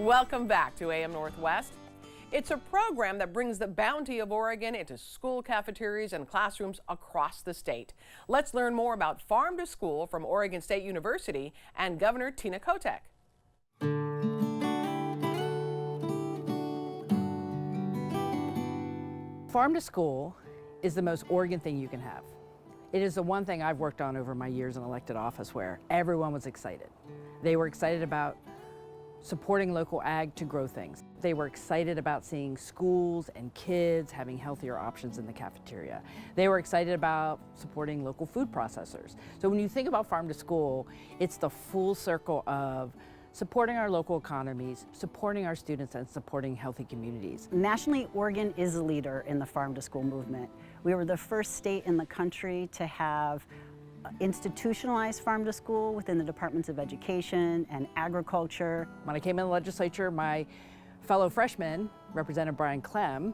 Welcome back to AM Northwest. It's a program that brings the bounty of Oregon into school cafeterias and classrooms across the state. Let's learn more about Farm to School from Oregon State University and Governor Tina Kotek. Farm to School is the most Oregon thing you can have. It is the one thing I've worked on over my years in elected office where everyone was excited. They were excited about supporting local ag to grow things. They were excited about seeing schools and kids having healthier options in the cafeteria. They were excited about supporting local food processors. So when you think about Farm to School, it's the full circle of supporting our local economies, supporting our students, and supporting healthy communities. Nationally, Oregon is a leader in the Farm to School movement. We were the first state in the country to have institutionalized Farm to School within the Departments of Education and Agriculture. When I came in the legislature, my fellow freshman, Representative Brian Clem,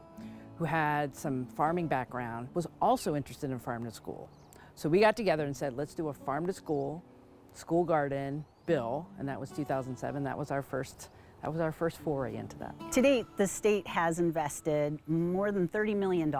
who had some farming background, was also interested in Farm to School. So we got together and said, let's do a Farm to School, school garden bill, and that was 2007. That was our first foray into that. To date, the state has invested more than $30 million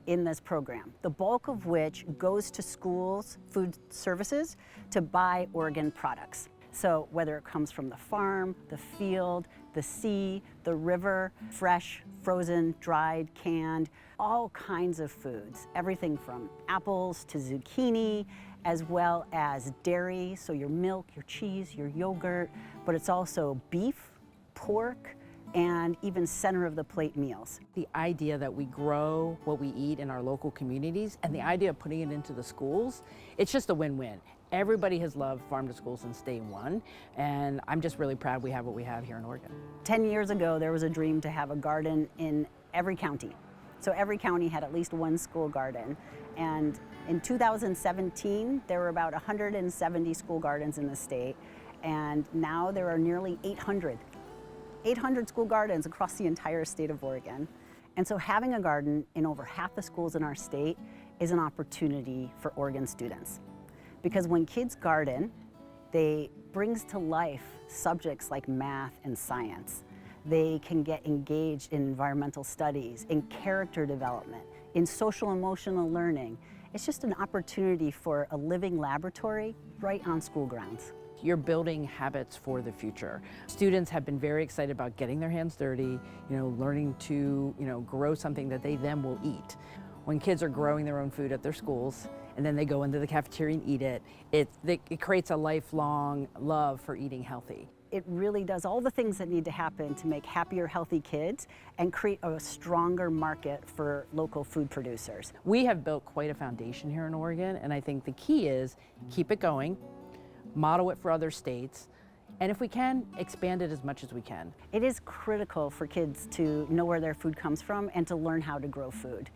in this program, the bulk of which goes to schools, food services, to buy Oregon products. So whether it comes from the farm, the field, the sea, the river, fresh, frozen, dried, canned, all kinds of foods, everything from apples to zucchini, as well as dairy, so your milk, your cheese, your yogurt, but it's also beef, pork, and even center-of-the-plate meals. The idea that we grow what we eat in our local communities and the idea of putting it into the schools, it's just a win-win. Everybody has loved Farm to School since day one, and I'm just really proud we have what we have here in Oregon. 10 years ago, there was a dream to have a garden in every county. So every county had at least one school garden. And in 2017, there were about 170 school gardens in the state, and now there are nearly 800 school gardens across the entire state of Oregon. And so having a garden in over half the schools in our state is an opportunity for Oregon students. Because when kids garden, they brings to life subjects like math and science. They can get engaged in environmental studies, in character development, in social emotional learning. It's just an opportunity for a living laboratory right on school grounds. You're building habits for the future. Students have been very excited about getting their hands dirty, learning to, grow something that they then will eat. When kids are growing their own food at their schools and then they go into the cafeteria and eat it, it creates a lifelong love for eating healthy. It really does all the things that need to happen to make happier, healthy kids and create a stronger market for local food producers. We have built quite a foundation here in Oregon, and I think the key is keep it going, model it for other states, and if we can, expand it as much as we can. It is critical for kids to know where their food comes from and to learn how to grow food.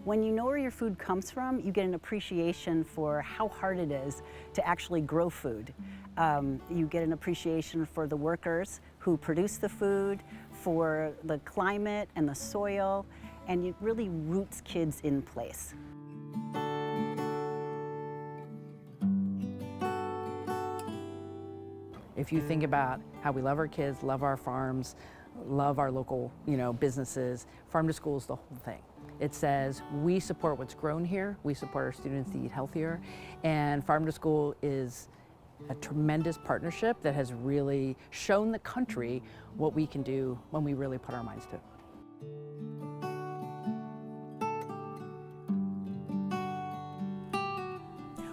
When you know where your food comes from, you get an appreciation for how hard it is to actually grow food. You get an appreciation for the workers who produce the food, for the climate and the soil, and it really roots kids in place. If you think about how we love our kids, love our farms, love our local, businesses, Farm to School is the whole thing. It says we support what's grown here, we support our students to eat healthier, and Farm to School is a tremendous partnership that has really shown the country what we can do when we really put our minds to it.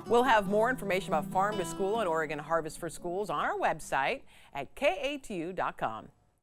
We'll have more information about Farm to School and Oregon Harvest for Schools on our website at katu.com.